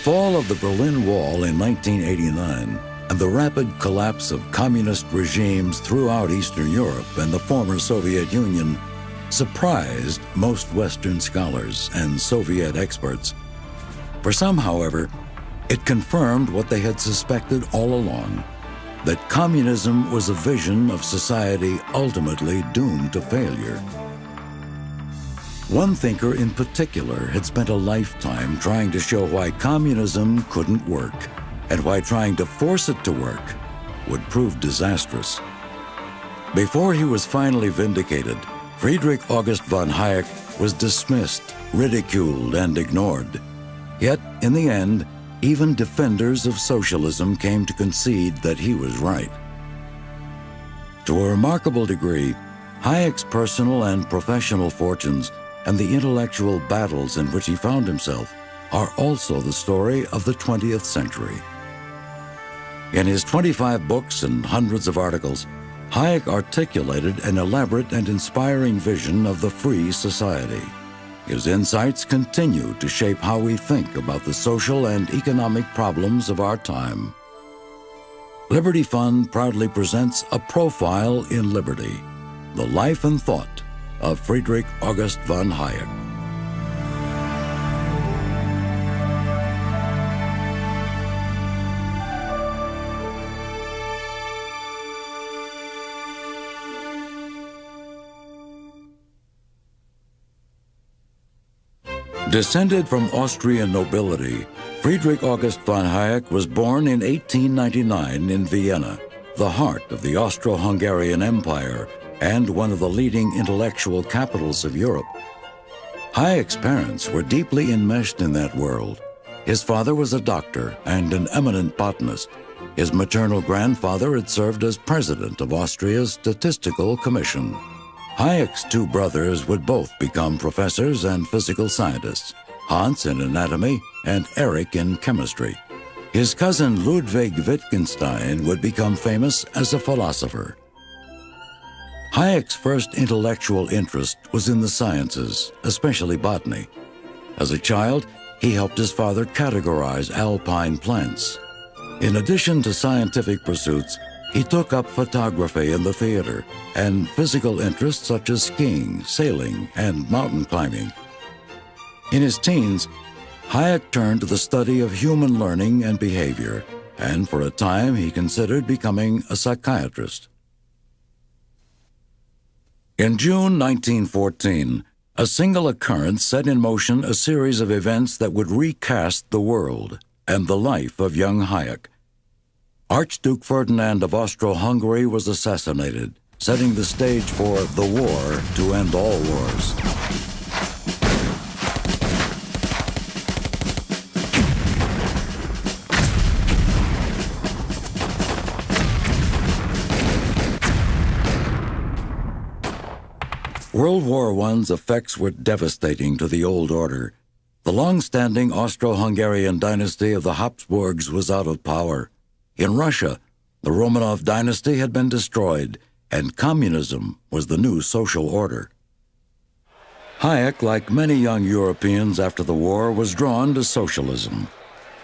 fall of the Berlin Wall in 1989 and the rapid collapse of communist regimes throughout Eastern Europe and the former Soviet Union surprised most Western scholars and Soviet experts. For some, however, it confirmed what they had suspected all along, that communism was a vision of society ultimately doomed to failure. One thinker in particular had spent a lifetime trying to show why communism couldn't work and why trying to force it to work would prove disastrous. Before he was finally vindicated, Friedrich August von Hayek was dismissed, ridiculed, and ignored. Yet, in the end, even defenders of socialism came to concede that he was right. To a remarkable degree, Hayek's personal and professional fortunes and the intellectual battles in which he found himself are also the story of the 20th century. In his 25 books and hundreds of articles, Hayek articulated an elaborate and inspiring vision of the free society. His insights continue to shape how we think about the social and economic problems of our time. Liberty Fund proudly presents A Profile in Liberty, the life and thought of Friedrich August von Hayek. Descended from Austrian nobility, Friedrich August von Hayek was born in 1899 in Vienna, the heart of the Austro-Hungarian Empire and one of the leading intellectual capitals of Europe. Hayek's parents were deeply enmeshed in that world. His father was a doctor and an eminent botanist. His maternal grandfather had served as president of Austria's Statistical Commission. Hayek's two brothers would both become professors and physical scientists, Hans in anatomy and Erich in chemistry. His cousin Ludwig Wittgenstein would become famous as a philosopher. Hayek's first intellectual interest was in the sciences, especially botany. As a child, he helped his father categorize alpine plants. In addition to scientific pursuits, he took up photography and the theater, and physical interests such as skiing, sailing, and mountain climbing. In his teens, Hayek turned to the study of human learning and behavior, and for a time he considered becoming a psychiatrist. In June 1914, a single occurrence set in motion a series of events that would recast the world and the life of young Hayek. Archduke Ferdinand of Austro-Hungary was assassinated, setting the stage for the war to end all wars. World War I's effects were devastating to the old order. The long-standing Austro-Hungarian dynasty of the Habsburgs was out of power. In Russia, the Romanov dynasty had been destroyed, and communism was the new social order. Hayek, like many young Europeans after the war, was drawn to socialism.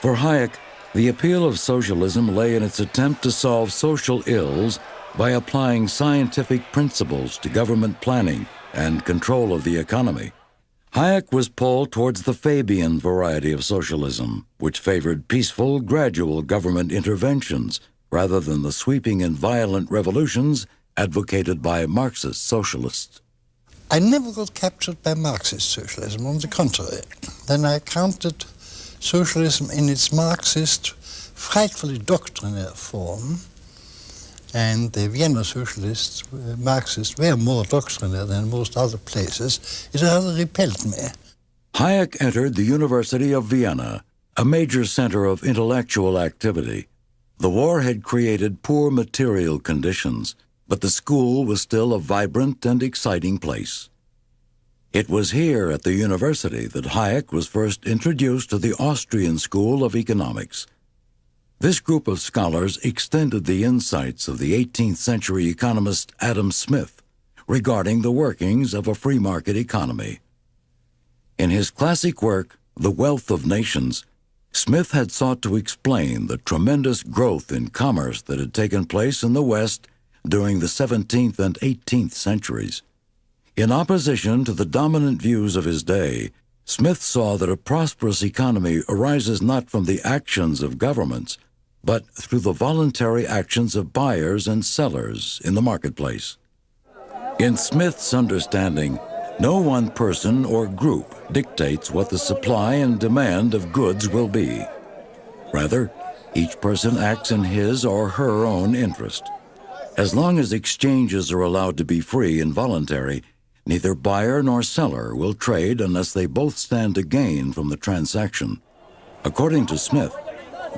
For Hayek, the appeal of socialism lay in its attempt to solve social ills by applying scientific principles to government planning and control of the economy. Hayek was pulled towards the Fabian variety of socialism, which favored peaceful, gradual government interventions rather than the sweeping and violent revolutions advocated by Marxist socialists. I never got captured by Marxist socialism, on the contrary. Then I counted socialism in its Marxist, frightfully doctrinaire form, and the Vienna socialists, Marxists, were more doctrinaire than most other places. It rather repelled me. Hayek entered the University of Vienna, a major center of intellectual activity. The war had created poor material conditions, but the school was still a vibrant and exciting place. It was here at the university that Hayek was first introduced to the Austrian School of Economics. This group of scholars extended the insights of the 18th century economist Adam Smith regarding the workings of a free market economy. In his classic work, The Wealth of Nations, Smith had sought to explain the tremendous growth in commerce that had taken place in the West during the 17th and 18th centuries. In opposition to the dominant views of his day, Smith saw that a prosperous economy arises not from the actions of governments, but through the voluntary actions of buyers and sellers in the marketplace. In Smith's understanding, no one person or group dictates what the supply and demand of goods will be. Rather, each person acts in his or her own interest. As long as exchanges are allowed to be free and voluntary, neither buyer nor seller will trade unless they both stand to gain from the transaction. According to Smith,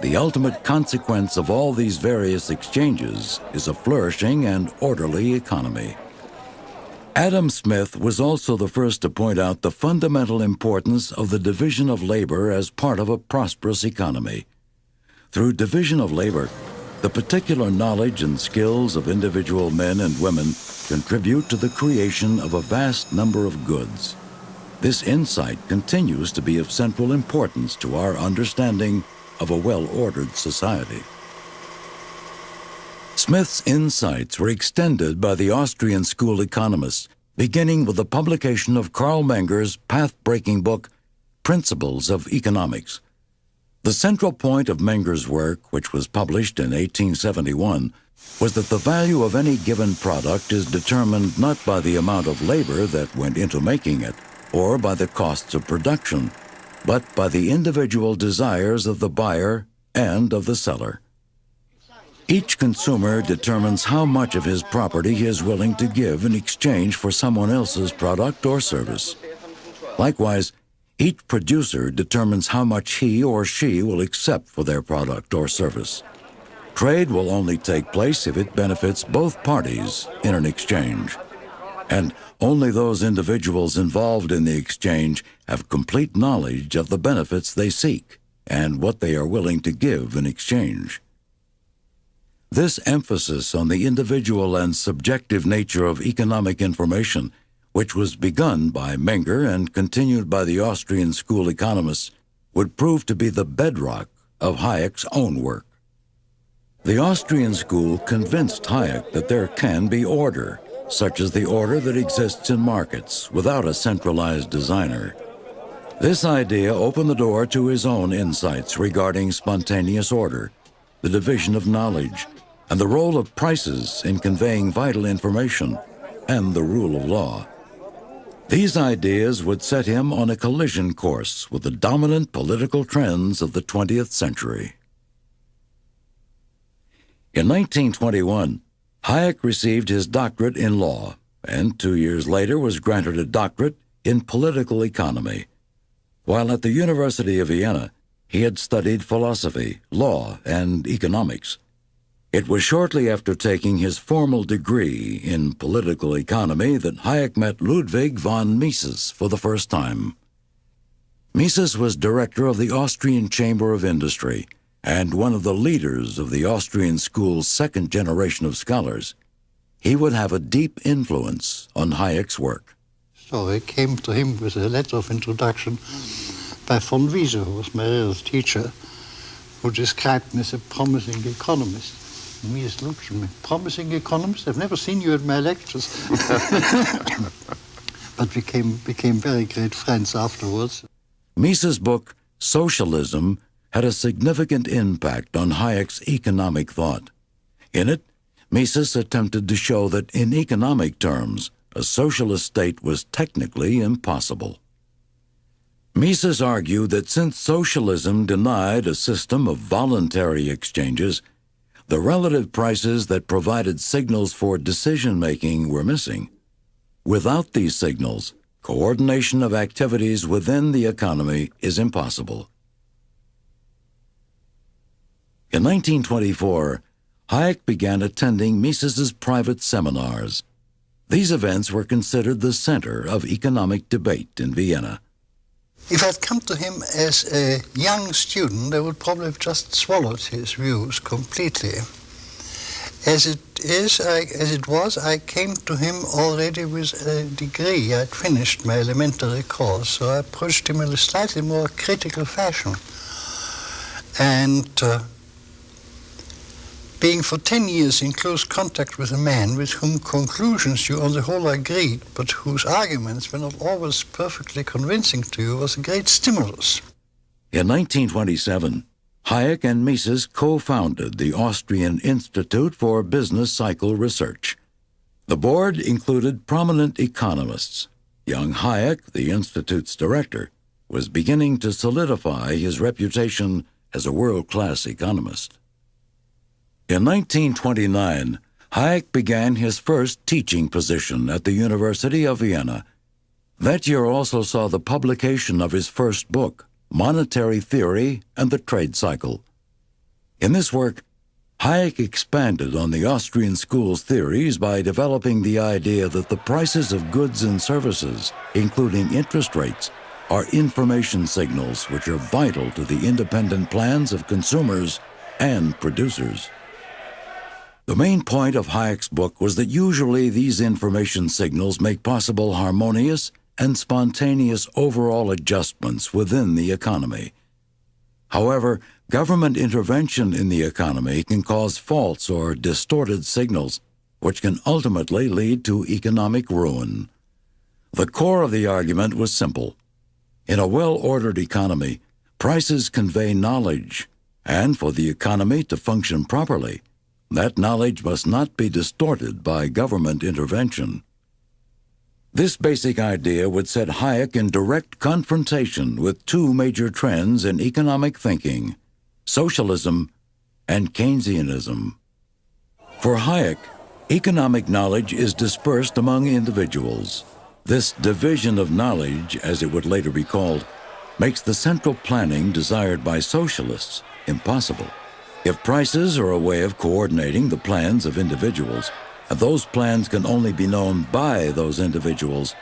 the ultimate consequence of all these various exchanges is a flourishing and orderly economy. Adam Smith was also the first to point out the fundamental importance of the division of labor as part of a prosperous economy. Through division of labor, the particular knowledge and skills of individual men and women contribute to the creation of a vast number of goods. This insight continues to be of central importance to our understanding of a well-ordered society. Smith's insights were extended by the Austrian school economists, beginning with the publication of Karl Menger's path-breaking book, Principles of Economics. The central point of Menger's work, which was published in 1871, was that the value of any given product is determined not by the amount of labor that went into making it, or by the costs of production, but by the individual desires of the buyer and of the seller. Each consumer determines how much of his property he is willing to give in exchange for someone else's product or service. Likewise, each producer determines how much he or she will accept for their product or service. Trade will only take place if it benefits both parties in an exchange. And only those individuals involved in the exchange have complete knowledge of the benefits they seek and what they are willing to give in exchange. This emphasis on the individual and subjective nature of economic information, which was begun by Menger and continued by the Austrian school economists, would prove to be the bedrock of Hayek's own work. The Austrian school convinced Hayek that there can be order, such as the order that exists in markets without a centralized designer. This idea opened the door to his own insights regarding spontaneous order, the division of knowledge, and the role of prices in conveying vital information, and the rule of law. These ideas would set him on a collision course with the dominant political trends of the 20th century. In 1921, Hayek received his doctorate in law, and 2 years later was granted a doctorate in political economy. While at the University of Vienna, he had studied philosophy, law, and economics. It was shortly after taking his formal degree in political economy that Hayek met Ludwig von Mises for the first time. Mises was director of the Austrian Chamber of Industry and one of the leaders of the Austrian school's second generation of scholars. He would have a deep influence on Hayek's work. So I came to him with a letter of introduction by von Wiese, who was my real teacher, who described me as a promising economist. Mises looked at me, promising economist? I've never seen you at my lectures. But we became very great friends afterwards. Mises' book, Socialism, had a significant impact on Hayek's economic thought. In it, Mises attempted to show that in economic terms, a socialist state was technically impossible. Mises argued that since socialism denied a system of voluntary exchanges, the relative prices that provided signals for decision-making were missing. Without these signals, coordination of activities within the economy is impossible. In 1924, Hayek began attending Mises's private seminars. These events were considered the center of economic debate in Vienna. If I'd come to him as a young student, I would probably have just swallowed his views completely. As it was, I came to him already with a degree. I'd finished my elementary course, so I approached him in a slightly more critical fashion. And being for 10 years in close contact with a man with whom conclusions you on the whole agreed, but whose arguments were not always perfectly convincing to you, was a great stimulus. In 1927, Hayek and Mises co-founded the Austrian Institute for Business Cycle Research. The board included prominent economists. Young Hayek, the Institute's director, was beginning to solidify his reputation as a world-class economist. In 1929, Hayek began his first teaching position at the University of Vienna. That year also saw the publication of his first book, Monetary Theory and the Trade Cycle. In this work, Hayek expanded on the Austrian school's theories by developing the idea that the prices of goods and services, including interest rates, are information signals which are vital to the independent plans of consumers and producers. The main point of Hayek's book was that usually these information signals make possible harmonious and spontaneous overall adjustments within the economy. However, government intervention in the economy can cause false or distorted signals, which can ultimately lead to economic ruin. The core of the argument was simple. In a well-ordered economy, prices convey knowledge, and for the economy to function properly, that knowledge must not be distorted by government intervention. This basic idea would set Hayek in direct confrontation with two major trends in economic thinking: socialism and Keynesianism. For Hayek, economic knowledge is dispersed among individuals. This division of knowledge, as it would later be called, makes the central planning desired by socialists impossible. If prices are a way of coordinating the plans of individuals, and those plans can only be known by those individuals,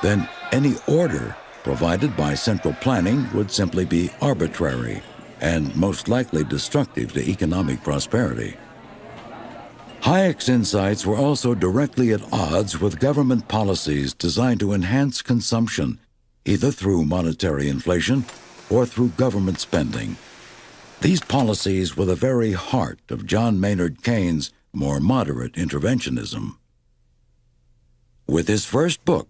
then any order provided by central planning would simply be arbitrary and most likely destructive to economic prosperity. Hayek's insights were also directly at odds with government policies designed to enhance consumption, either through monetary inflation or through government spending. These policies were the very heart of John Maynard Keynes' more moderate interventionism. With his first book,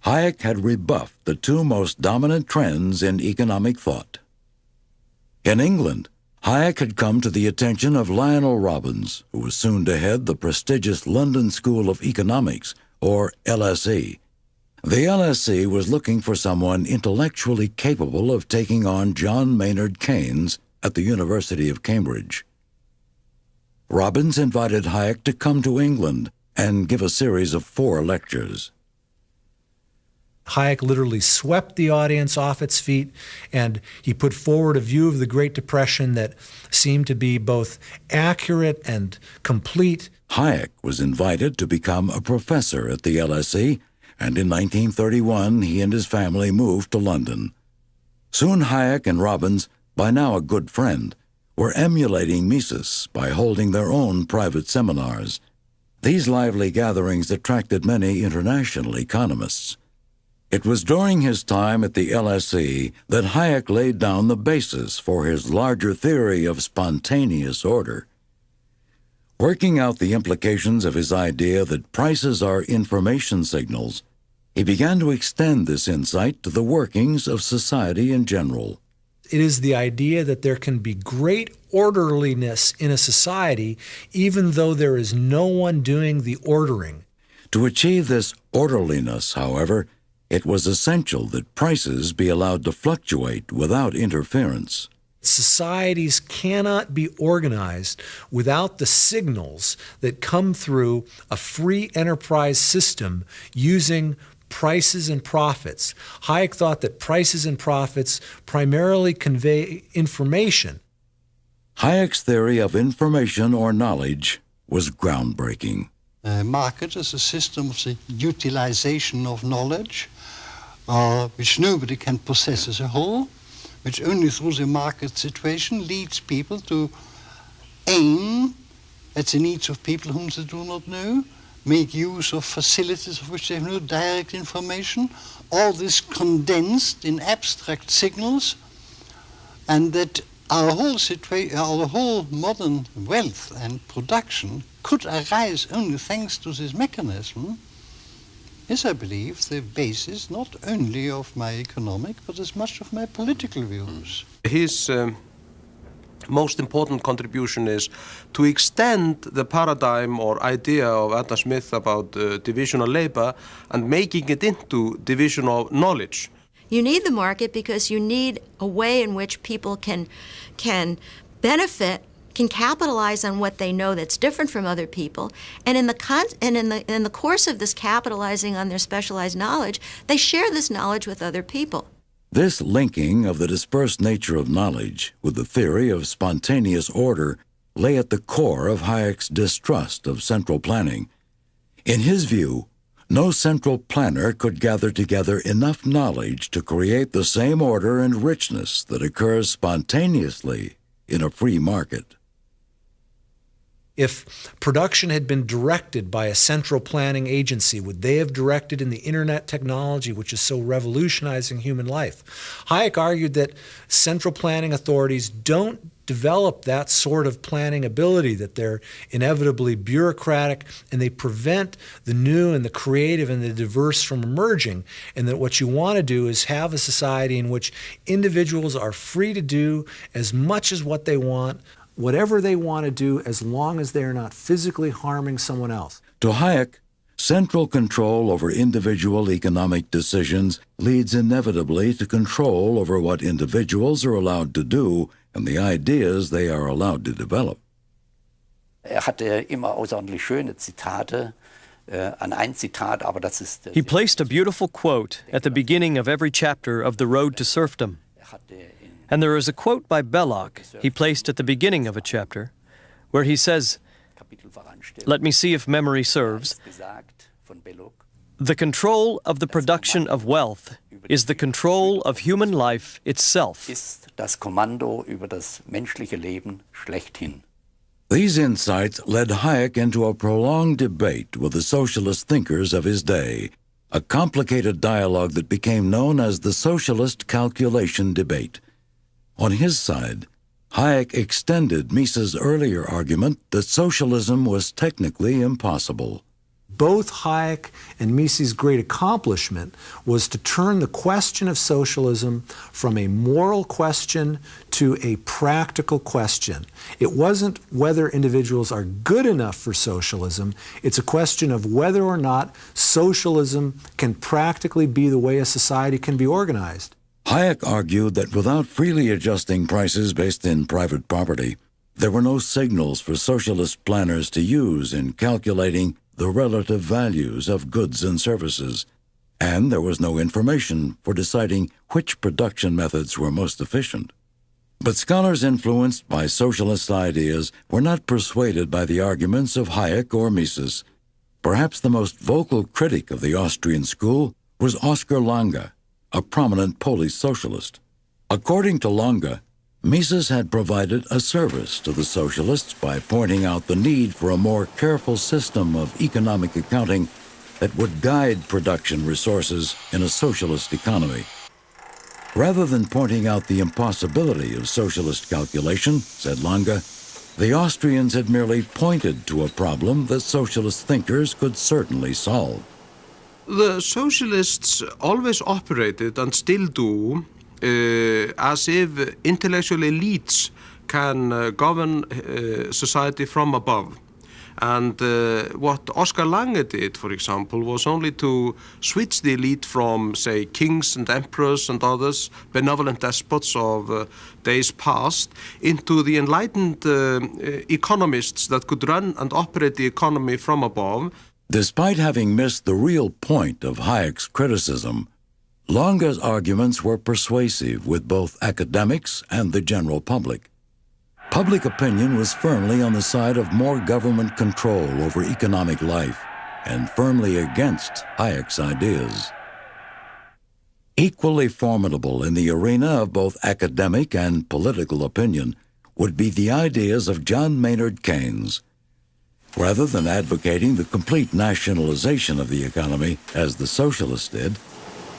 Hayek had rebuffed the two most dominant trends in economic thought. In England, Hayek had come to the attention of Lionel Robbins, who was soon to head the prestigious London School of Economics, or LSE. The LSE was looking for someone intellectually capable of taking on John Maynard Keynes at the University of Cambridge. Robbins invited Hayek to come to England and give a series of 4 lectures. Hayek literally swept the audience off its feet, and he put forward a view of the Great Depression that seemed to be both accurate and complete. Hayek was invited to become a professor at the LSE, and in 1931 he and his family moved to London. Soon Hayek and Robbins, by now a good friend, were emulating Mises by holding their own private seminars. These lively gatherings attracted many international economists. It was during his time at the LSE that Hayek laid down the basis for his larger theory of spontaneous order. Working out the implications of his idea that prices are information signals, he began to extend this insight to the workings of society in general. It is the idea that there can be great orderliness in a society even though there is no one doing the ordering. To achieve this orderliness, however, it was essential that prices be allowed to fluctuate without interference. Societies cannot be organized without the signals that come through a free enterprise system using prices and profits. Hayek thought that prices and profits primarily convey information. Hayek's theory of information or knowledge was groundbreaking. A market is a system of the utilization of knowledge, which nobody can possess as a whole, which only through the market situation leads people to aim at the needs of people whom they do not know, make use of facilities of which they have no direct information, all this condensed in abstract signals, and that our whole modern wealth and production could arise only thanks to this mechanism is, I believe, the basis not only of my economic but as much of my political views. His most important contribution is to extend the paradigm or idea of Adam Smith about division of labor and making it into division of knowledge. You need the market because you need a way in which people can benefit, can capitalize on what they know that's different from other people, and in the course of this capitalizing on their specialized knowledge, they share this knowledge with other people. This linking of the dispersed nature of knowledge with the theory of spontaneous order lay at the core of Hayek's distrust of central planning. In his view, no central planner could gather together enough knowledge to create the same order and richness that occurs spontaneously in a free market. If production had been directed by a central planning agency, would they have directed in the internet technology, which is so revolutionizing human life? Hayek argued that central planning authorities don't develop that sort of planning ability, that they're inevitably bureaucratic and they prevent the new and the creative and the diverse from emerging, and that what you want to do is have a society in which individuals are free to do as much as what they want, whatever they want to do, as long as they're not physically harming someone else. To Hayek, central control over individual economic decisions leads inevitably to control over what individuals are allowed to do and the ideas they are allowed to develop. Hatte immer außerordentlich schöne Zitate. An ein Zitat, aber das ist. He placed a beautiful quote at the beginning of every chapter of The Road to Serfdom. And there is a quote by Belloc he placed at the beginning of a chapter where he says, let me see if memory serves, the control of the production of wealth is the control of human life itself. Ist das Kommando über das menschliche Leben schlechthin. These insights led Hayek into a prolonged debate with the socialist thinkers of his day, a complicated dialogue that became known as the socialist calculation debate. On his side, Hayek extended Mises' earlier argument that socialism was technically impossible. Both Hayek and Mises' great accomplishment was to turn the question of socialism from a moral question to a practical question. It wasn't whether individuals are good enough for socialism, it's a question of whether or not socialism can practically be the way a society can be organized. Hayek argued that without freely adjusting prices based in private property, there were no signals for socialist planners to use in calculating the relative values of goods and services, and there was no information for deciding which production methods were most efficient. But scholars influenced by socialist ideas were not persuaded by the arguments of Hayek or Mises. Perhaps the most vocal critic of the Austrian school was Oskar Lange, a prominent Polish socialist. According to Lange, Mises had provided a service to the socialists by pointing out the need for a more careful system of economic accounting that would guide production resources in a socialist economy. Rather than pointing out the impossibility of socialist calculation, said Lange, the Austrians had merely pointed to a problem that socialist thinkers could certainly solve. The socialists always operated, and still do, as if intellectual elites can govern society from above. And what Oskar Lange did, for example, was only to switch the elite from, say, kings and emperors and others, benevolent despots of days past, into the enlightened economists that could run and operate the economy from above. Despite having missed the real point of Hayek's criticism, Lange's arguments were persuasive with both academics and the general public. Public opinion was firmly on the side of more government control over economic life and firmly against Hayek's ideas. Equally formidable in the arena of both academic and political opinion would be the ideas of John Maynard Keynes. Rather than advocating the complete nationalization of the economy, as the socialists did,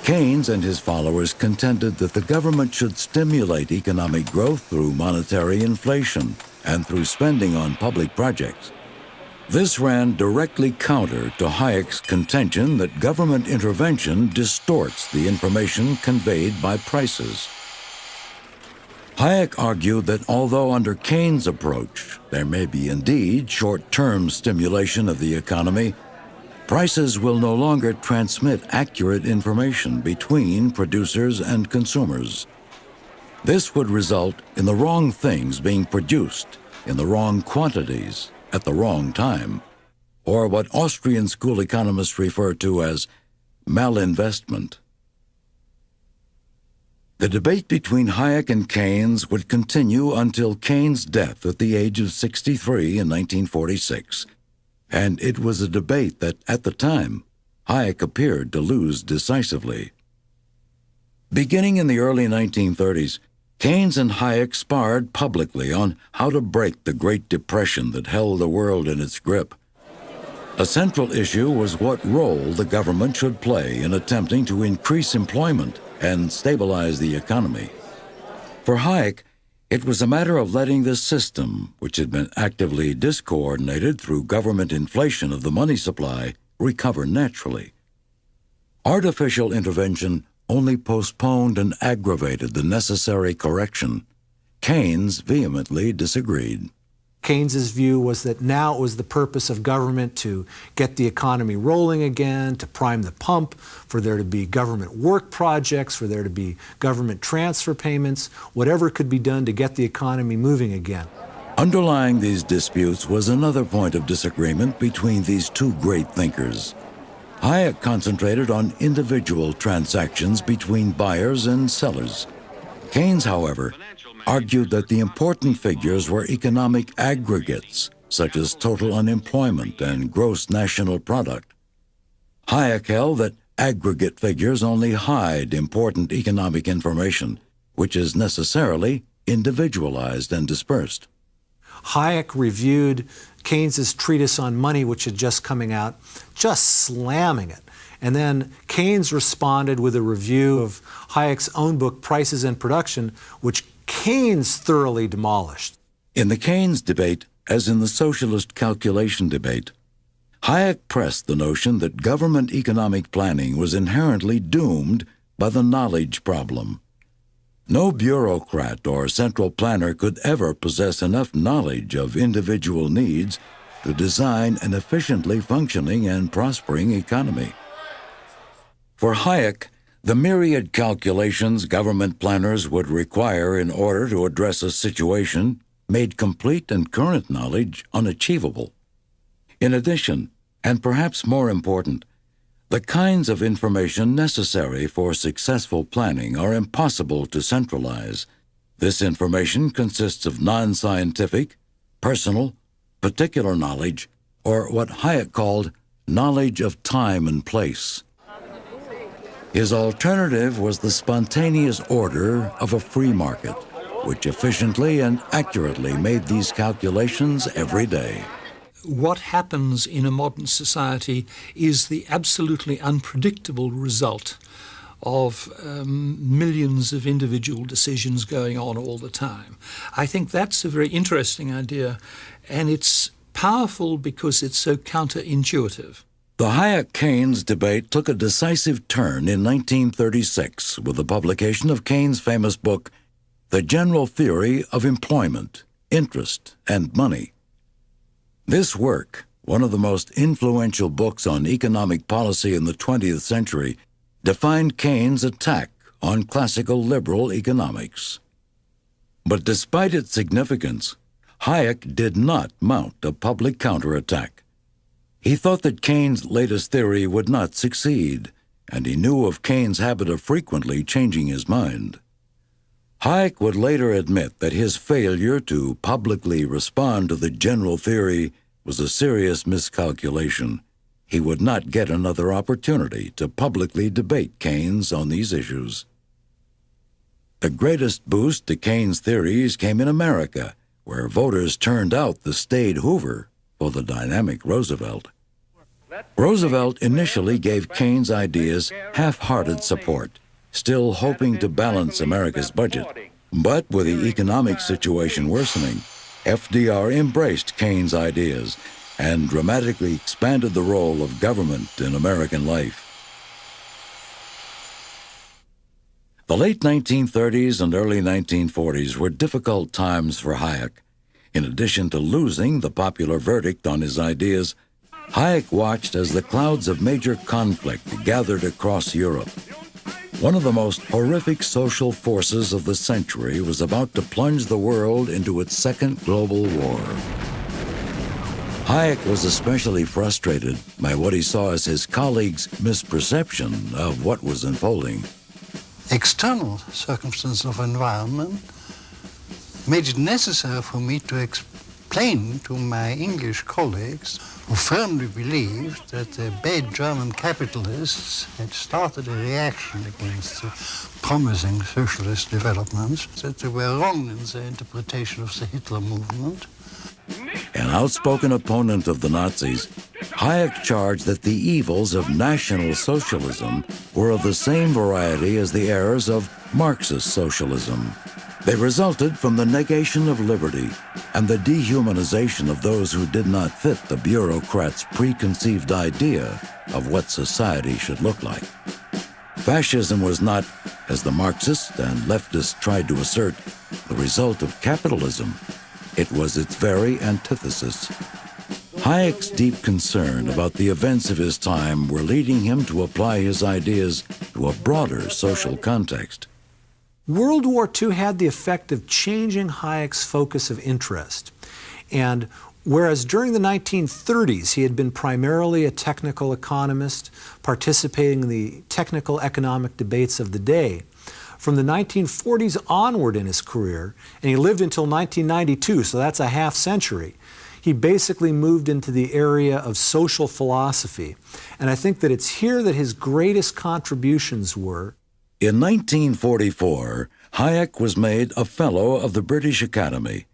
Keynes and his followers contended that the government should stimulate economic growth through monetary inflation and through spending on public projects. This ran directly counter to Hayek's contention that government intervention distorts the information conveyed by prices. Hayek argued that although under Keynes' approach there may be indeed short-term stimulation of the economy, prices will no longer transmit accurate information between producers and consumers. This would result in the wrong things being produced in the wrong quantities at the wrong time, or what Austrian school economists refer to as malinvestment. The debate between Hayek and Keynes would continue until Keynes' death at the age of 63 in 1946, and it was a debate that, at the time, Hayek appeared to lose decisively. Beginning in the early 1930s, Keynes and Hayek sparred publicly on how to break the Great Depression that held the world in its grip. A central issue was what role the government should play in attempting to increase employment and stabilize the economy. For Hayek, it was a matter of letting the system, which had been actively discoordinated through government inflation of the money supply, recover naturally. Artificial intervention only postponed and aggravated the necessary correction. Keynes vehemently disagreed. Keynes's view was that now it was the purpose of government to get the economy rolling again, to prime the pump, for there to be government work projects, for there to be government transfer payments, whatever could be done to get the economy moving again. Underlying these disputes was another point of disagreement between these two great thinkers. Hayek concentrated on individual transactions between buyers and sellers. Keynes, however, argued that the important figures were economic aggregates, such as total unemployment and gross national product. Hayek held that aggregate figures only hide important economic information, which is necessarily individualized and dispersed. Hayek reviewed Keynes's treatise on money, which had just coming out, just slamming it. And then Keynes responded with a review of Hayek's own book, Prices and Production, which Keynes thoroughly demolished. In the Keynes debate, as in the socialist calculation debate, Hayek pressed the notion that government economic planning was inherently doomed by the knowledge problem. No bureaucrat or central planner could ever possess enough knowledge of individual needs to design an efficiently functioning and prospering economy. For Hayek, the myriad calculations government planners would require in order to address a situation made complete and current knowledge unachievable. In addition, and perhaps more important, the kinds of information necessary for successful planning are impossible to centralize. This information consists of non-scientific, personal, particular knowledge, or what Hayek called knowledge of time and place. His alternative was the spontaneous order of a free market, which efficiently and accurately made these calculations every day. What happens in a modern society is the absolutely unpredictable result of millions of individual decisions going on all the time. I think that's a very interesting idea, and it's powerful because it's so counterintuitive. The Hayek-Keynes debate took a decisive turn in 1936 with the publication of Keynes' famous book, The General Theory of Employment, Interest, and Money. This work, one of the most influential books on economic policy in the 20th century, defined Keynes' attack on classical liberal economics. But despite its significance, Hayek did not mount a public counterattack. He thought that Keynes' latest theory would not succeed, and he knew of Keynes' habit of frequently changing his mind. Hayek would later admit that his failure to publicly respond to the general theory was a serious miscalculation. He would not get another opportunity to publicly debate Keynes on these issues. The greatest boost to Keynes' theories came in America, where voters turned out the staid Hoover for the dynamic Roosevelt. Roosevelt initially gave Keynes' ideas half-hearted support, still hoping to balance America's budget. But with the economic situation worsening, FDR embraced Keynes' ideas and dramatically expanded the role of government in American life. The late 1930s and early 1940s were difficult times for Hayek. In addition to losing the popular verdict on his ideas, Hayek watched as the clouds of major conflict gathered across Europe. One of the most horrific social forces of the century was about to plunge the world into its second global war. Hayek was especially frustrated by what he saw as his colleagues' misperception of what was unfolding. External circumstances of environment made it necessary for me to explain to my English colleagues who firmly believed that the bad German capitalists had started a reaction against the promising socialist developments, that they were wrong in their interpretation of the Hitler movement. An outspoken opponent of the Nazis, Hayek charged that the evils of National Socialism were of the same variety as the errors of Marxist socialism. They resulted from the negation of liberty and the dehumanization of those who did not fit the bureaucrats' preconceived idea of what society should look like. Fascism was not, as the Marxists and leftists tried to assert, the result of capitalism. It was its very antithesis. Hayek's deep concern about the events of his time were leading him to apply his ideas to a broader social context. World War II had the effect of changing Hayek's focus of interest. And whereas during the 1930s he had been primarily a technical economist, participating in the technical economic debates of the day, from the 1940s onward in his career, and he lived until 1992, so that's a half century, he basically moved into the area of social philosophy. And I think that it's here that his greatest contributions were. In 1944, Hayek was made a Fellow of the British Academy.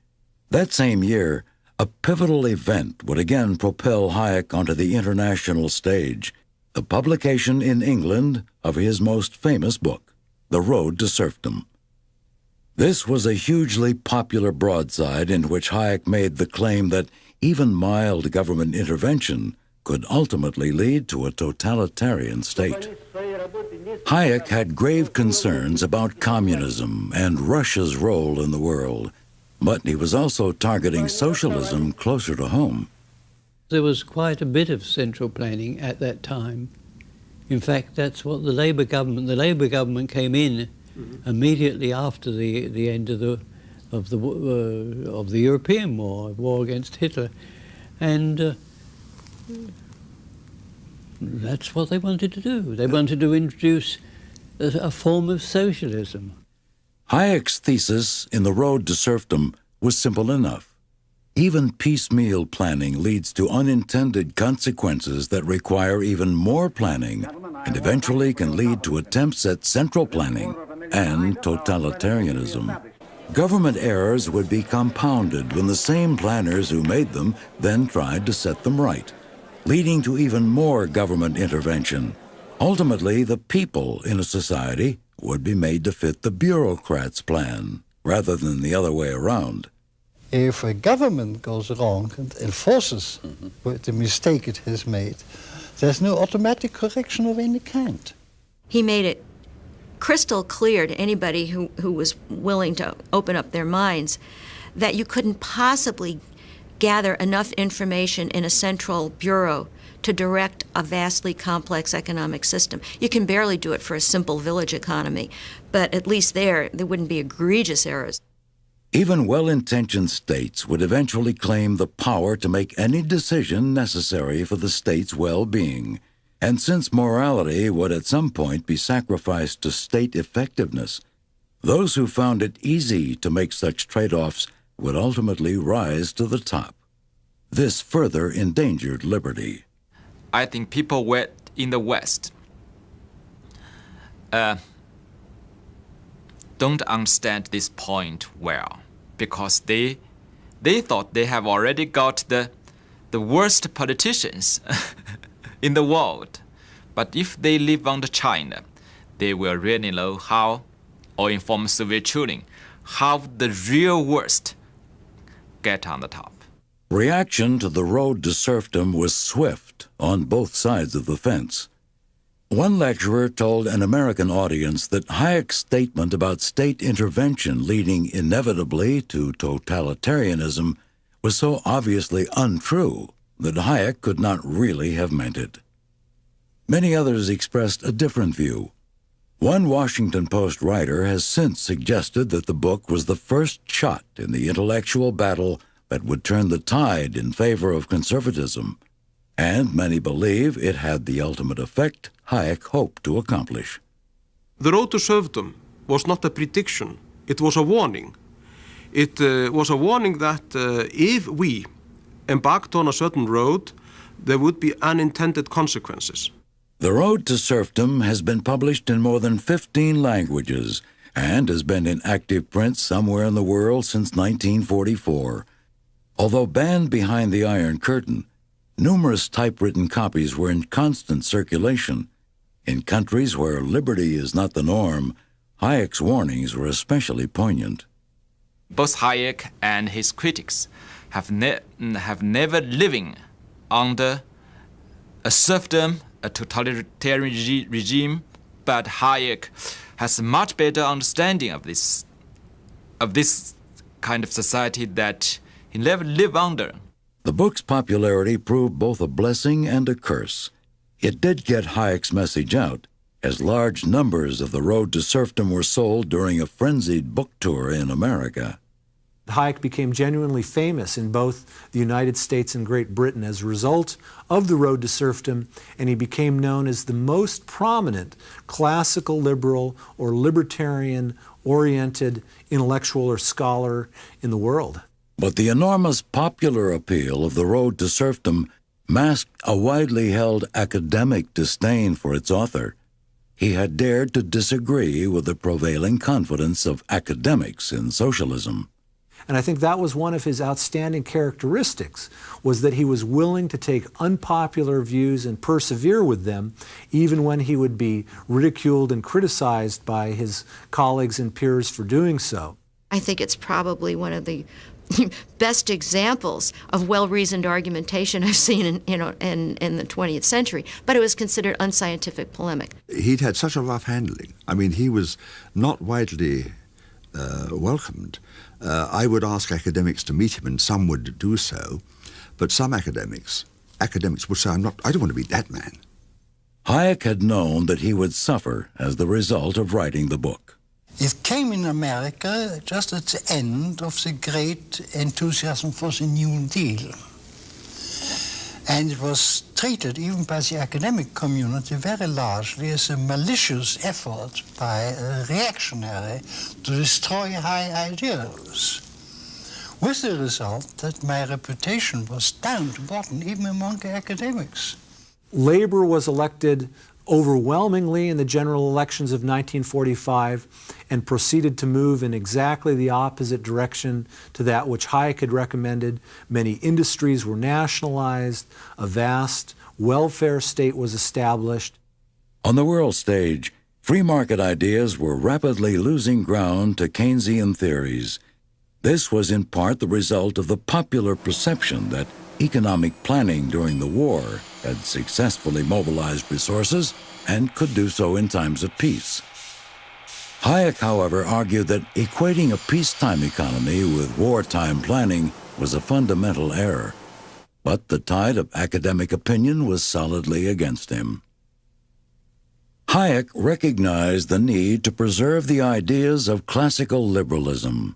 That same year, a pivotal event would again propel Hayek onto the international stage, the publication in England of his most famous book, The Road to Serfdom. This was a hugely popular broadside in which Hayek made the claim that even mild government intervention could ultimately lead to a totalitarian state. Hayek had grave concerns about communism and Russia's role in the world, but he was also targeting socialism closer to home. There was quite a bit of central planning at that time. In fact, that's what the Labour government came in immediately after the end of the European war against Hitler, and that's what they wanted to do. They wanted to introduce a form of socialism. Hayek's thesis in The Road to Serfdom was simple enough. Even piecemeal planning leads to unintended consequences that require even more planning and eventually can lead to attempts at central planning and totalitarianism. Government errors would be compounded when the same planners who made them then tried to set them right, leading to even more government intervention. Ultimately, the people in a society would be made to fit the bureaucrats' plan, rather than the other way around. If a government goes wrong and enforces the mistake it has made, there's no automatic correction of any kind. He made it crystal clear to anybody who was willing to open up their minds that you couldn't possibly gather enough information in a central bureau to direct a vastly complex economic system. You can barely do it for a simple village economy, but at least there wouldn't be egregious errors. Even well-intentioned states would eventually claim the power to make any decision necessary for the state's well-being. And since morality would at some point be sacrificed to state effectiveness, those who found it easy to make such trade-offs would ultimately rise to the top. This further endangered liberty. I think people in the West don't understand this point well, because they thought they have already got the worst politicians in the world. But if they live under China, they will really know how, or inform Soviet children, how the real worst get on the top. Reaction to the road to serfdom was swift on both sides of the fence. One lecturer told an American audience that Hayek's statement about state intervention leading inevitably to totalitarianism was so obviously untrue that Hayek could not really have meant it. Many others expressed a different view. One Washington Post writer has since suggested that the book was the first shot in the intellectual battle that would turn the tide in favor of conservatism, and many believe it had the ultimate effect Hayek hoped to accomplish. The road to serfdom was not a prediction, it was a warning. It was a warning that if we embarked on a certain road, there would be unintended consequences. The Road to Serfdom has been published in more than 15 languages and has been in active print somewhere in the world since 1944. Although banned behind the Iron Curtain, numerous typewritten copies were in constant circulation. In countries where liberty is not the norm, Hayek's warnings were especially poignant. Both Hayek and his critics have never living under a serfdom, a totalitarian regime, but Hayek has a much better understanding of this kind of society that he never lived under. The book's popularity proved both a blessing and a curse. It did get Hayek's message out, as large numbers of The Road to Serfdom were sold during a frenzied book tour in America. Hayek became genuinely famous in both the United States and Great Britain as a result of The Road to Serfdom, and he became known as the most prominent classical liberal or libertarian-oriented intellectual or scholar in the world. But the enormous popular appeal of The Road to Serfdom masked a widely held academic disdain for its author. He had dared to disagree with the prevailing confidence of academics in socialism. And I think that was one of his outstanding characteristics, was that he was willing to take unpopular views and persevere with them, even when he would be ridiculed and criticized by his colleagues and peers for doing so. I think it's probably one of the best examples of well-reasoned argumentation I've seen in the 20th century, but it was considered unscientific polemic. He'd had such a rough handling. I mean, he was not widely welcomed. I would ask academics to meet him, and some would do so, but some academics would say, I don't want to be that man. Hayek had known that he would suffer as the result of writing the book. It came in America just at the end of the great enthusiasm for the New Deal. And it was treated, even by the academic community, very largely as a malicious effort by a reactionary to destroy high ideals. With the result that my reputation was down to bottom, even among the academics. Labor was elected overwhelmingly in the general elections of 1945 and proceeded to move in exactly the opposite direction to that which Hayek had recommended. Many industries were nationalized, a vast welfare state was established. On the world stage, free market ideas were rapidly losing ground to Keynesian theories. This was in part the result of the popular perception that economic planning during the war had successfully mobilized resources and could do so in times of peace. Hayek, however, argued that equating a peacetime economy with wartime planning was a fundamental error, but the tide of academic opinion was solidly against him. Hayek recognized the need to preserve the ideas of classical liberalism.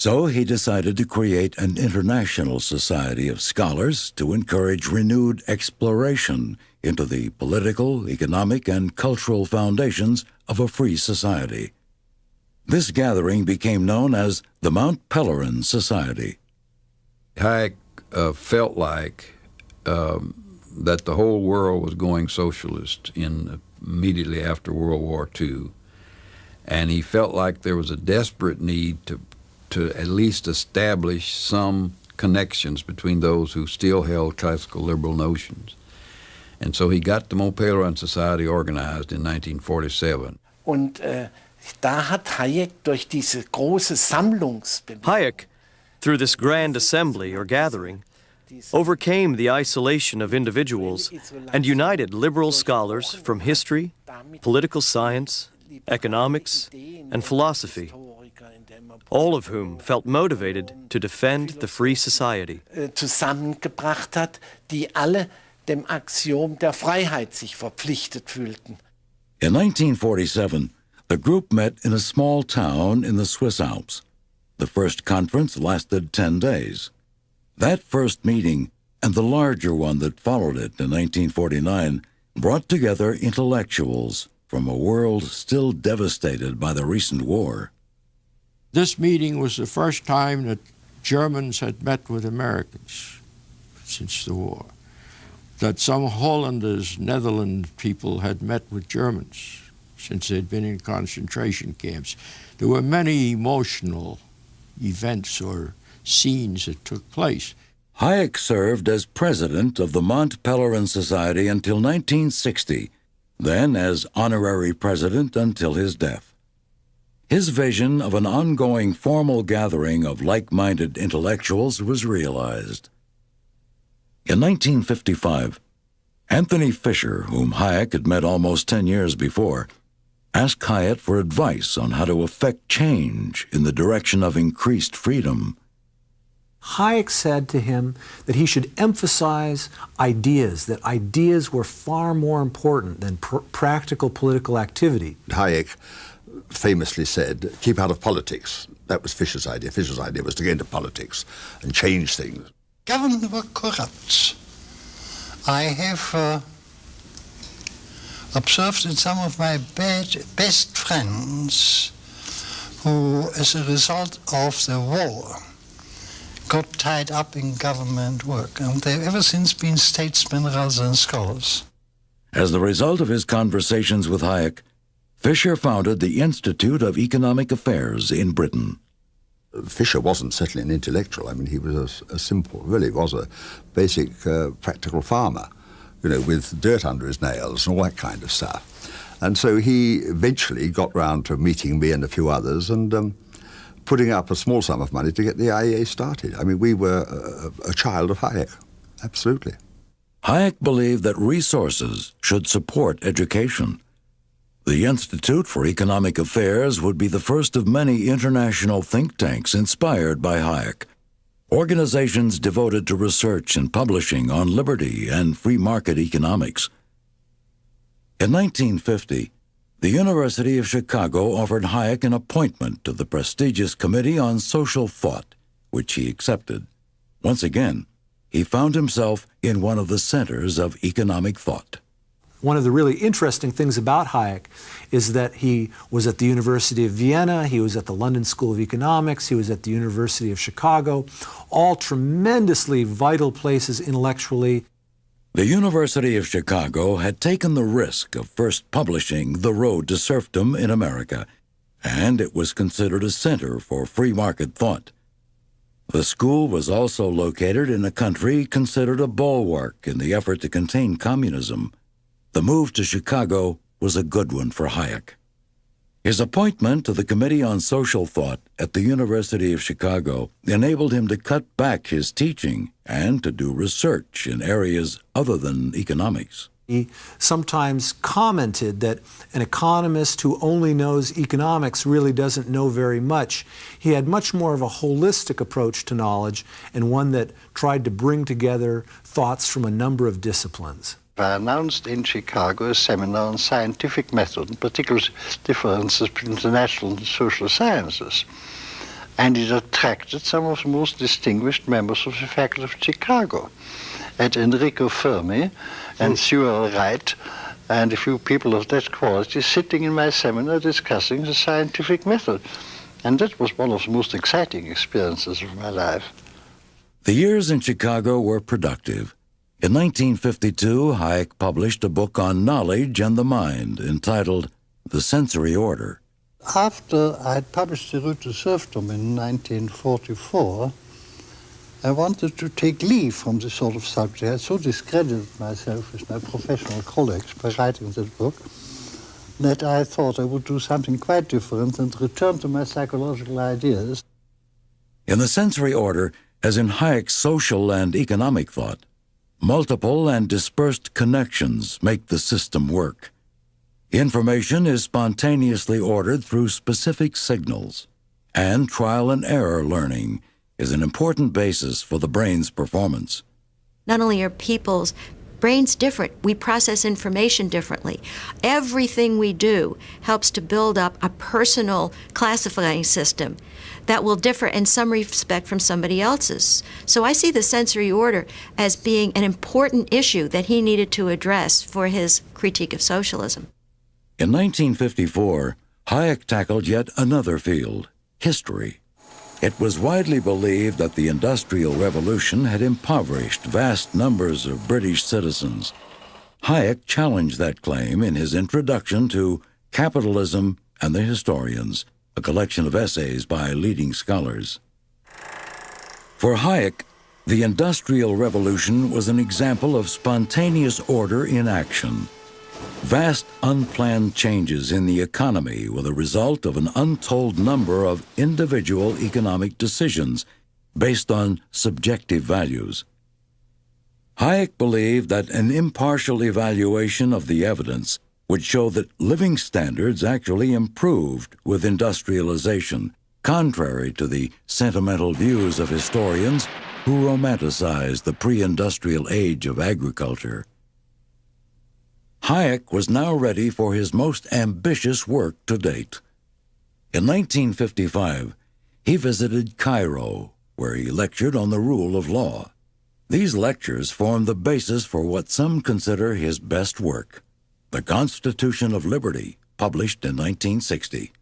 So he decided to create an international society of scholars to encourage renewed exploration into the political, economic, and cultural foundations of a free society. This gathering became known as the Mount Pelerin Society. Hayek felt like that the whole world was going socialist immediately after World War II, and he felt like there was a desperate need to at least establish some connections between those who still held classical liberal notions. And so he got the Mopale Run Society organized in 1947. Und da hat Hayek durch diese große Sammlungsbewegung, Hayek, through this grand assembly or gathering, overcame the isolation of individuals and united liberal scholars from history, political science, economics, and philosophy, all of whom felt motivated to defend the free society. zusammengebracht hat, die alle dem Axiom der Freiheit sich verpflichtet fühlten. In 1947, the group met in a small town in the Swiss Alps. The first conference lasted 10 days. That first meeting, and the larger one that followed it in 1949, brought together intellectuals from a world still devastated by the recent war. This meeting was the first time that Germans had met with Americans since the war, that some Hollanders, Netherlands people had met with Germans since they'd been in concentration camps. There were many emotional events or scenes that took place. Hayek served as president of the Mont Pelerin Society until 1960, then as honorary president until his death. His vision of an ongoing formal gathering of like-minded intellectuals was realized. In 1955, Anthony Fisher, whom Hayek had met almost 10 years before, asked Hayek for advice on how to effect change in the direction of increased freedom. Hayek said to him that he should emphasize ideas, that ideas were far more important than practical political activity. Hayek famously said, keep out of politics. That was Fisher's idea. Fisher's idea was to get into politics and change things. Government were corrupt. I have observed in some of my best friends who, as a result of the war, got tied up in government work, and they've ever since been statesmen rather than scholars. As the result of his conversations with Hayek, Fisher founded the Institute of Economic Affairs in Britain. Fisher wasn't certainly an intellectual. I mean, he was a simple, really was a basic practical farmer, you know, with dirt under his nails and all that kind of stuff. And so he eventually got round to meeting me and a few others and putting up a small sum of money to get the IEA started. I mean, we were a child of Hayek, absolutely. Hayek believed that resources should support education. The Institute for Economic Affairs would be the first of many international think tanks inspired by Hayek, organizations devoted to research and publishing on liberty and free market economics. In 1950, the University of Chicago offered Hayek an appointment to the prestigious Committee on Social Thought, which he accepted. Once again, he found himself in one of the centers of economic thought. One of the really interesting things about Hayek is that he was at the University of Vienna, he was at the London School of Economics, he was at the University of Chicago, all tremendously vital places intellectually. The University of Chicago had taken the risk of first publishing The Road to Serfdom in America, and it was considered a center for free market thought. The school was also located in a country considered a bulwark in the effort to contain communism. The move to Chicago was a good one for Hayek. His appointment to the Committee on Social Thought at the University of Chicago enabled him to cut back his teaching and to do research in areas other than economics. He sometimes commented that an economist who only knows economics really doesn't know very much. He had much more of a holistic approach to knowledge and one that tried to bring together thoughts from a number of disciplines. I announced in Chicago a seminar on scientific method, in particular differences between the natural and social sciences. And it attracted some of the most distinguished members of the faculty of Chicago. And Enrico Fermi and Sewell Wright and a few people of that quality sitting in my seminar discussing the scientific method. And that was one of the most exciting experiences of my life. The years in Chicago were productive. In 1952, Hayek published a book on knowledge and the mind entitled The Sensory Order. After I had published The Road to Serfdom in 1944, I wanted to take leave from this sort of subject. I had so discredited myself with my professional colleagues by writing this book that I thought I would do something quite different and return to my psychological ideas. In the sensory order, as in Hayek's social and economic thought, multiple and dispersed connections make the system work. Information is spontaneously ordered through specific signals, and trial and error learning is an important basis for the brain's performance. Not only are people's brains different, we process information differently. Everything we do helps to build up a personal classifying system that will differ in some respect from somebody else's. So I see the sensory order as being an important issue that he needed to address for his critique of socialism. In 1954, Hayek tackled yet another field, history. It was widely believed that the Industrial Revolution had impoverished vast numbers of British citizens. Hayek challenged that claim in his introduction to Capitalism and the Historians, a collection of essays by leading scholars. For Hayek, the Industrial Revolution was an example of spontaneous order in action. Vast unplanned changes in the economy were the result of an untold number of individual economic decisions based on subjective values. Hayek believed that an impartial evaluation of the evidence would show that living standards actually improved with industrialization, contrary to the sentimental views of historians who romanticized the pre-industrial age of agriculture. Hayek was now ready for his most ambitious work to date. In 1955, he visited Cairo, where he lectured on the rule of law. These lectures formed the basis for what some consider his best work, the Constitution of Liberty, published in 1960.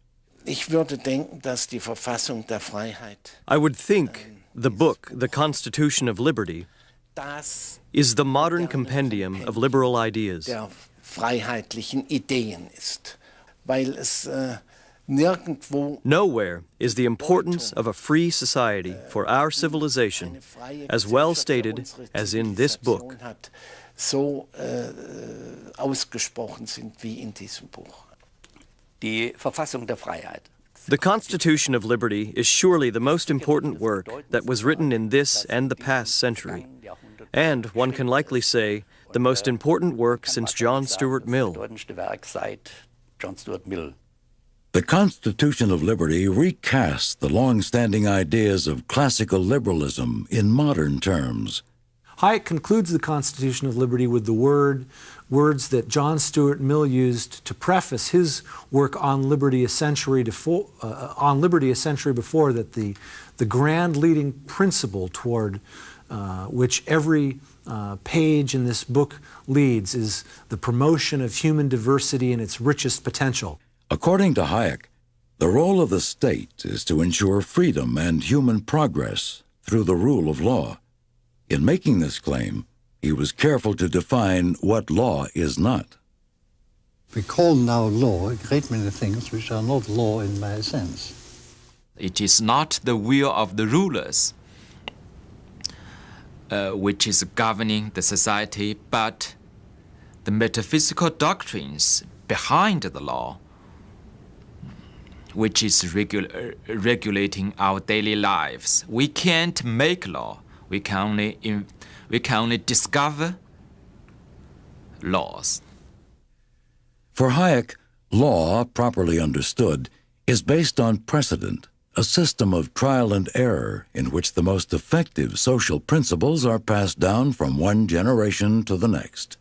Ich würde denken, dass die Verfassung der Freiheit, I would think the book, The Constitution of Liberty, is the modern compendium of liberal ideas. der freiheitlichen Ideen ist, weil es nirgendwo Nowhere is the importance of a free society for our civilization as well stated as in this book. so ausgesprochen sind wie in diesem Buch. Die Verfassung der Freiheit. The Constitution of Liberty is surely the most important work that was written in this and the past century, and one can likely say the most important work since John Stuart Mill. The Constitution of Liberty recasts the long-standing ideas of classical liberalism in modern terms. Hayek concludes the Constitution of Liberty with the words that John Stuart Mill used to preface his work on liberty a century before, that the grand leading principle toward which every page in this book leads is the promotion of human diversity in its richest potential. According to Hayek, the role of the state is to ensure freedom and human progress through the rule of law. In making this claim, he was careful to define what law is not. We call now law a great many things which are not law in my sense. It is not the will of the rulers which is governing the society, but the metaphysical doctrines behind the law, which is regulating our daily lives. We can't make law. We can only discover laws. For Hayek, law, properly understood, is based on precedent, a system of trial and error in which the most effective social principles are passed down from one generation to the next.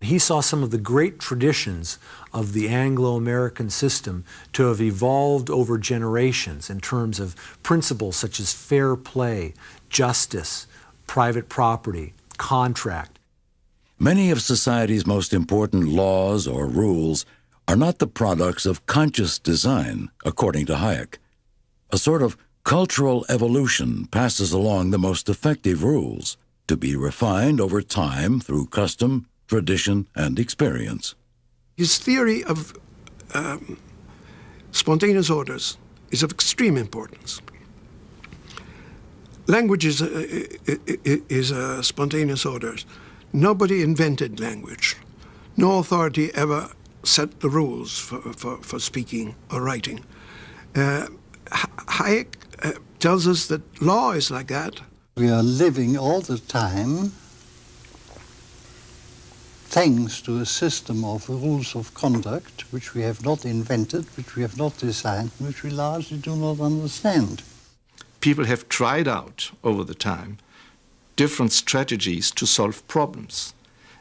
He saw some of the great traditions of the Anglo-American system to have evolved over generations in terms of principles such as fair play, justice, private property, contract. Many of society's most important laws or rules are not the products of conscious design, according to Hayek. A sort of cultural evolution passes along the most effective rules, to be refined over time through custom, tradition, and experience. His theory of spontaneous orders is of extreme importance. language is a spontaneous order. Nobody invented language. No authority ever set the rules for speaking or writing. Hayek tells us that law is like that. We are living all the time thanks to a system of rules of conduct which we have not invented, which we have not designed, which we largely do not understand. People have tried out over the time different strategies to solve problems,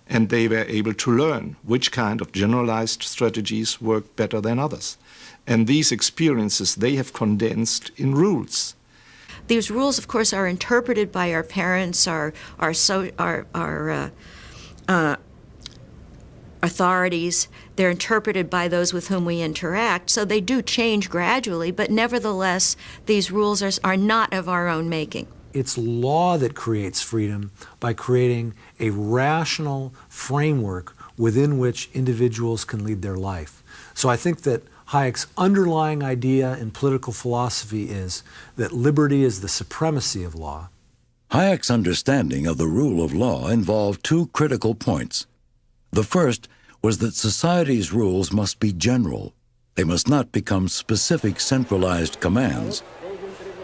and they were able to learn which kind of generalized strategies work better than others. And these experiences they have condensed in rules. These rules, of course, are interpreted by our parents, our authorities. They're interpreted by those with whom we interact, so they do change gradually, but nevertheless, these rules are not of our own making. It's law that creates freedom by creating a rational framework within which individuals can lead their life. So I think that Hayek's underlying idea in political philosophy is that liberty is the supremacy of law. Hayek's understanding of the rule of law involved two critical points. The first was that society's rules must be general. They must not become specific centralized commands.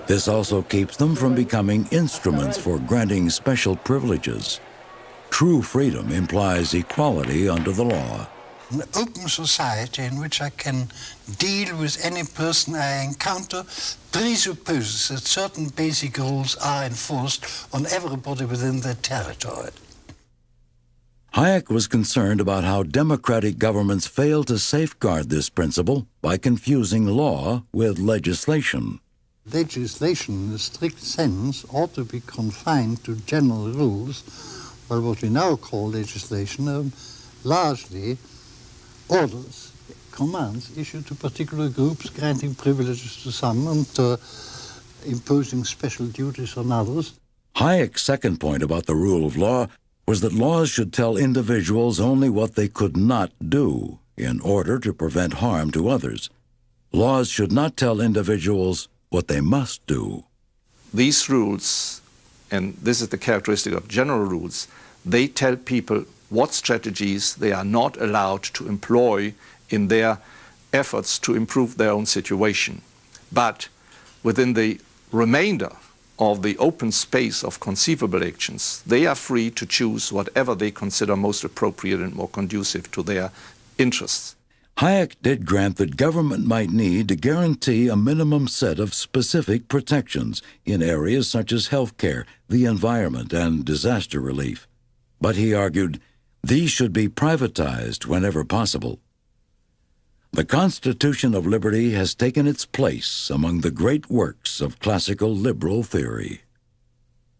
This also keeps them from becoming instruments for granting special privileges. True freedom implies equality under the law. An open society in which I can deal with any person I encounter presupposes that certain basic rules are enforced on everybody within their territory. Hayek was concerned about how democratic governments fail to safeguard this principle by confusing law with legislation. Legislation, in a strict sense, ought to be confined to general rules, while what we now call legislation are largely orders, commands issued to particular groups, granting privileges to some and imposing special duties on others. Hayek's second point about the rule of law was that laws should tell individuals only what they could not do in order to prevent harm to others. Laws should not tell individuals what they must do. These rules, and this is the characteristic of general rules, they tell people what strategies they are not allowed to employ in their efforts to improve their own situation. But within the remainder of the open space of conceivable actions, they are free to choose whatever they consider most appropriate and more conducive to their interests. Hayek did grant that government might need to guarantee a minimum set of specific protections in areas such as health care, the environment, and disaster relief. But he argued these should be privatized whenever possible. The Constitution of Liberty has taken its place among the great works of classical liberal theory.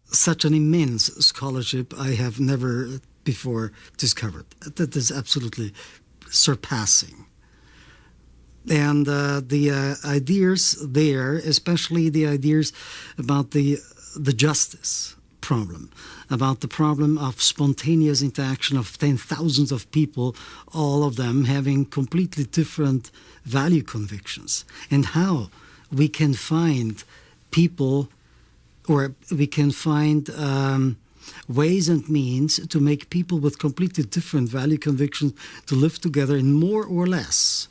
Such an immense scholarship I have never before discovered. That is absolutely surpassing. And the ideas there, especially the ideas about the justice problem, about the problem of spontaneous interaction of 10,000s of people, all of them having completely different value convictions, and how we can find people, or we can find ways and means to make people with completely different value convictions to live together in more or less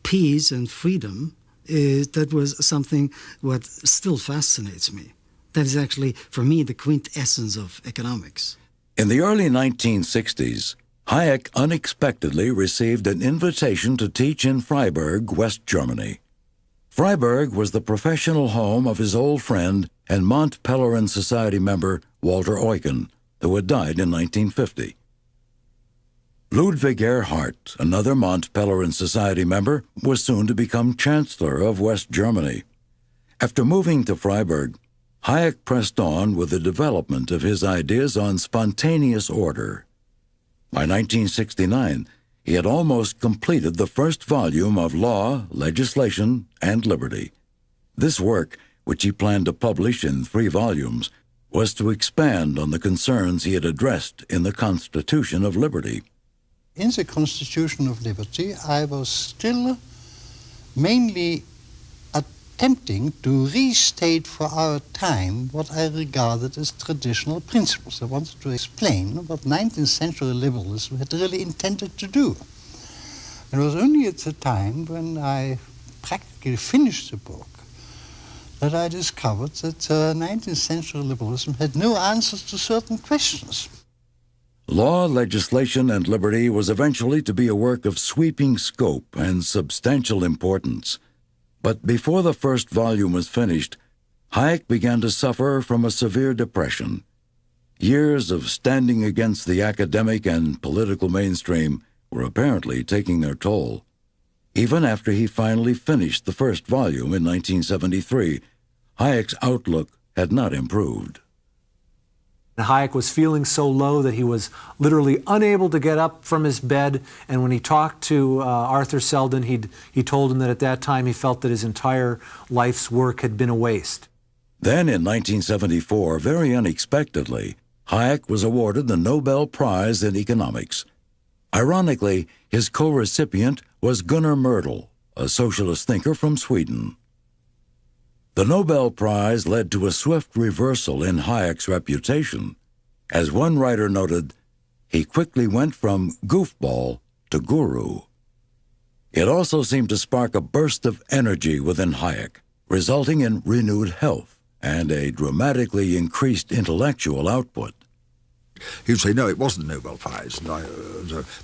peace and freedom. That was something what still fascinates me. That is actually, for me, the quintessence of economics. In the early 1960s, Hayek unexpectedly received an invitation to teach in Freiburg, West Germany. Freiburg was the professional home of his old friend and Mont Pelerin Society member Walter Eucken, who had died in 1950. Ludwig Erhard, another Mont Pelerin Society member, was soon to become Chancellor of West Germany. After moving to Freiburg, Hayek pressed on with the development of his ideas on spontaneous order. By 1969, he had almost completed the first volume of Law, Legislation, and Liberty. This work, which he planned to publish in 3 volumes, was to expand on the concerns he had addressed in the Constitution of Liberty. In the Constitution of Liberty, I was still mainly attempting to restate for our time what I regarded as traditional principles. I wanted to explain what 19th century liberalism had really intended to do. It was only at the time when I practically finished the book that I discovered that 19th century liberalism had no answers to certain questions. Law, Legislation, and Liberty was eventually to be a work of sweeping scope and substantial importance. But before the first volume was finished, Hayek began to suffer from a severe depression. Years of standing against the academic and political mainstream were apparently taking their toll. Even after he finally finished the first volume in 1973, Hayek's outlook had not improved. Hayek was feeling so low that he was literally unable to get up from his bed, and when he talked to Arthur Selden, he told him that at that time he felt that his entire life's work had been a waste. Then in 1974, very unexpectedly, Hayek was awarded the Nobel Prize in Economics. Ironically, his co-recipient was Gunnar Myrdal, a socialist thinker from Sweden. The Nobel Prize led to a swift reversal in Hayek's reputation. As one writer noted, he quickly went from goofball to guru. It also seemed to spark a burst of energy within Hayek, resulting in renewed health and a dramatically increased intellectual output. He'd say, no, it wasn't the Nobel Prize.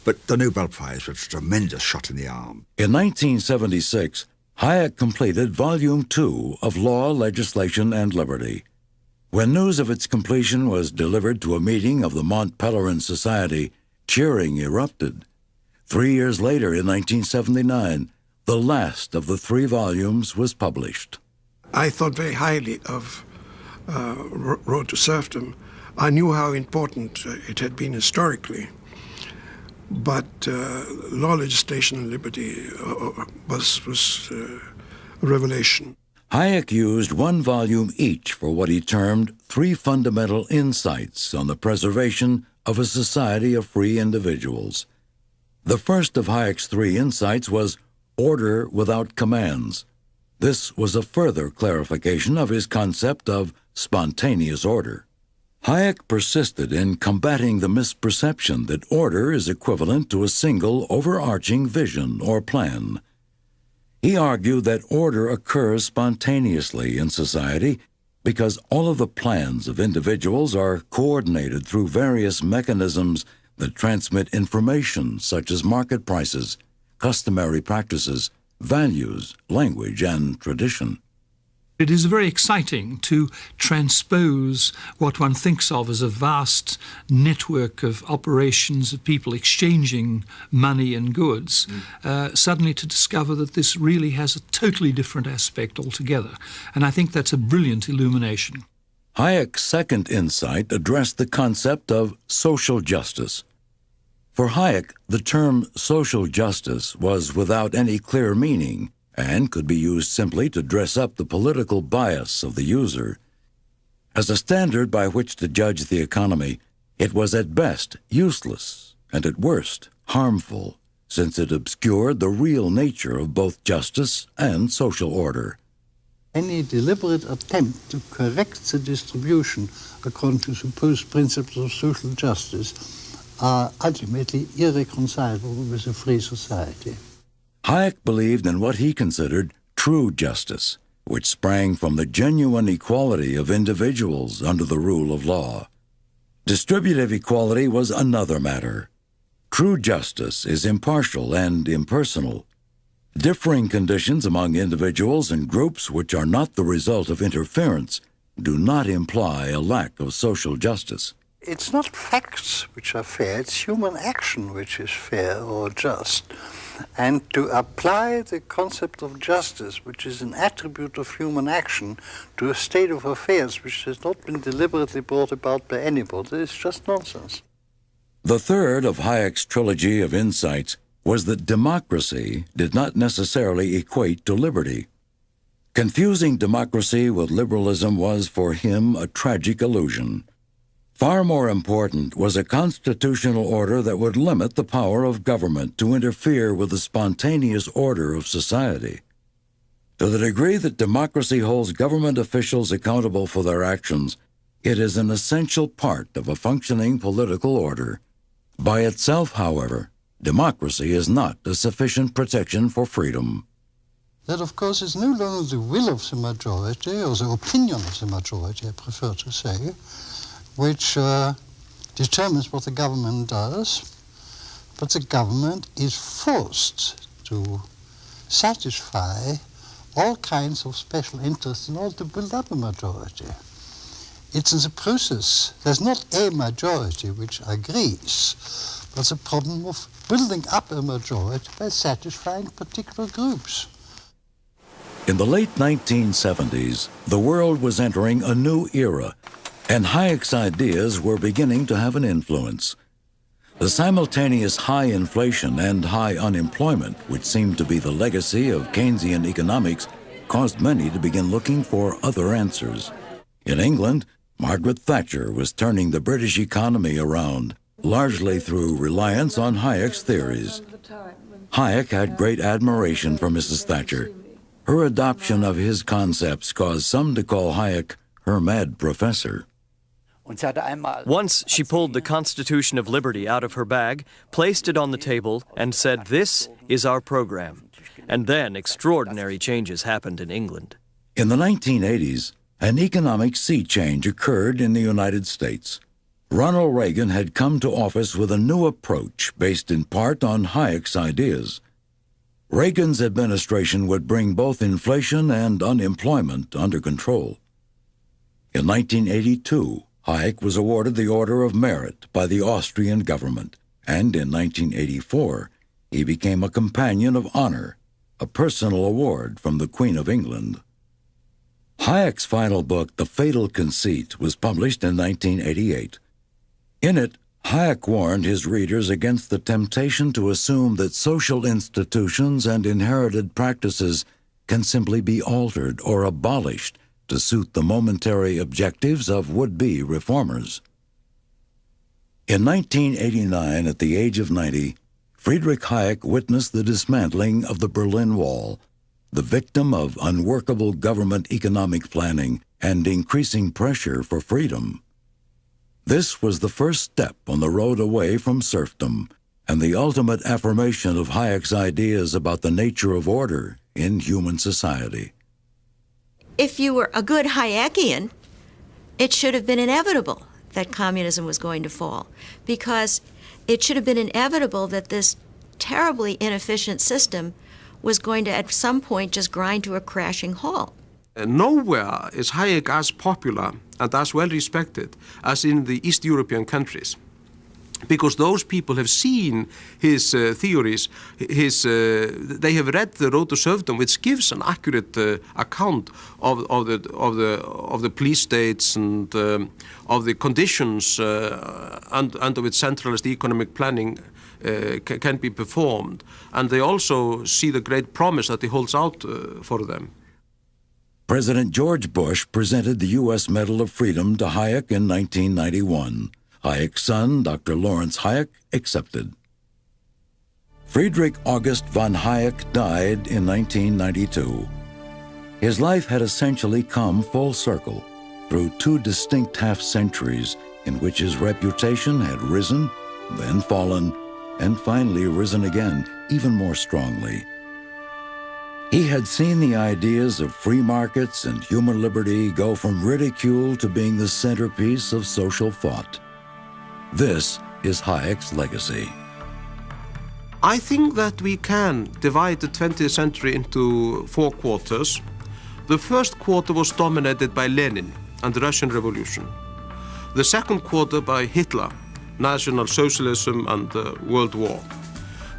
But the Nobel Prize was a tremendous shot in the arm. In 1976, Hayek completed Volume 2 of Law, Legislation, and Liberty. When news of its completion was delivered to a meeting of the Mont Pelerin Society, cheering erupted. 3 years later, in 1979, the last of the 3 volumes was published. I thought very highly of Road to Serfdom. I knew how important it had been historically, but Law, Legislation, and Liberty was a revelation. Hayek used 1 volume each for what he termed 3 fundamental insights on the preservation of a society of free individuals. The first of Hayek's 3 insights was order without commands. This was a further clarification of his concept of spontaneous order. Hayek persisted in combating the misperception that order is equivalent to a single overarching vision or plan. He argued that order occurs spontaneously in society because all of the plans of individuals are coordinated through various mechanisms that transmit information such as market prices, customary practices, values, language, and tradition. It is very exciting to transpose what one thinks of as a vast network of operations of people exchanging money and goods, suddenly to discover that this really has a totally different aspect altogether. And I think that's a brilliant illumination. Hayek's second insight addressed the concept of social justice. For Hayek, the term social justice was without any clear meaning and could be used simply to dress up the political bias of the user. As a standard by which to judge the economy, it was at best useless and at worst harmful, since it obscured the real nature of both justice and social order. Any deliberate attempt to correct the distribution according to supposed principles of social justice are ultimately irreconcilable with a free society. Hayek believed in what he considered true justice, which sprang from the genuine equality of individuals under the rule of law. Distributive equality was another matter. True justice is impartial and impersonal. Differing conditions among individuals and groups which are not the result of interference do not imply a lack of social justice. It's not facts which are fair, it's human action which is fair or just. And to apply the concept of justice, which is an attribute of human action, to a state of affairs which has not been deliberately brought about by anybody, is just nonsense. The third of Hayek's trilogy of insights was that democracy did not necessarily equate to liberty. Confusing democracy with liberalism was, for him, a tragic illusion. Far more important was a constitutional order that would limit the power of government to interfere with the spontaneous order of society. To the degree that democracy holds government officials accountable for their actions, it is an essential part of a functioning political order. By itself, however, democracy is not a sufficient protection for freedom. That, of course, is no longer the will of the majority, or the opinion of the majority, I prefer to say, which determines what the government does, but the government is forced to satisfy all kinds of special interests in order to build up a majority. It's in the process. There's not a majority which agrees, but the problem of building up a majority by satisfying particular groups. In the late 1970s, the world was entering a new era, and Hayek's ideas were beginning to have an influence. The simultaneous high inflation and high unemployment, which seemed to be the legacy of Keynesian economics, caused many to begin looking for other answers. In England, Margaret Thatcher was turning the British economy around, largely through reliance on Hayek's theories. Hayek had great admiration for Mrs. Thatcher. Her adoption of his concepts caused some to call Hayek her mad professor. Once she pulled the Constitution of Liberty out of her bag, placed it on the table, and said, "This is our program." And then extraordinary changes happened in England. In the 1980s, an economic sea change occurred in the United States. Ronald Reagan had come to office with a new approach based in part on Hayek's ideas. Reagan's administration would bring both inflation and unemployment under control. In 1982, Hayek was awarded the Order of Merit by the Austrian government, and in 1984, he became a Companion of Honor, a personal award from the Queen of England. Hayek's final book, The Fatal Conceit, was published in 1988. In it, Hayek warned his readers against the temptation to assume that social institutions and inherited practices can simply be altered or abolished to suit the momentary objectives of would-be reformers. In 1989, at the age of 90, Friedrich Hayek witnessed the dismantling of the Berlin Wall, the victim of unworkable government economic planning and increasing pressure for freedom. This was the first step on the road away from serfdom and the ultimate affirmation of Hayek's ideas about the nature of order in human society. If you were a good Hayekian, it should have been inevitable that communism was going to fall, because it should have been inevitable that this terribly inefficient system was going to at some point just grind to a crashing halt. Nowhere is Hayek as popular and as well respected as in the East European countries, because those people have seen his theories. They have read The Road to Serfdom, which gives an accurate account of the police states and of the conditions under which centralist economic planning can be performed, and they also see the great promise that he holds out for them. President George Bush presented the U.S. Medal of Freedom to Hayek in 1991. Hayek's son, Dr. Lawrence Hayek, accepted. Friedrich August von Hayek died in 1992. His life had essentially come full circle through two distinct half-centuries in which his reputation had risen, then fallen, and finally risen again, even more strongly. He had seen the ideas of free markets and human liberty go from ridicule to being the centerpiece of social thought. This is Hayek's legacy. I think that we can divide the 20th century into 4 quarters. The first quarter was dominated by Lenin and the Russian Revolution. The second quarter by Hitler, National Socialism and the World War.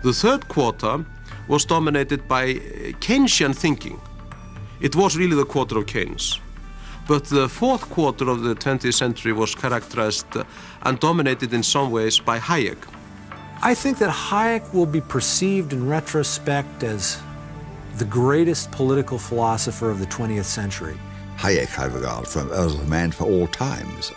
The third quarter was dominated by Keynesian thinking. It was really the quarter of Keynes. But the fourth quarter of the 20th century was characterized and dominated in some ways by Hayek. I think that Hayek will be perceived in retrospect as the greatest political philosopher of the 20th century. Hayek I regard as a man for all times.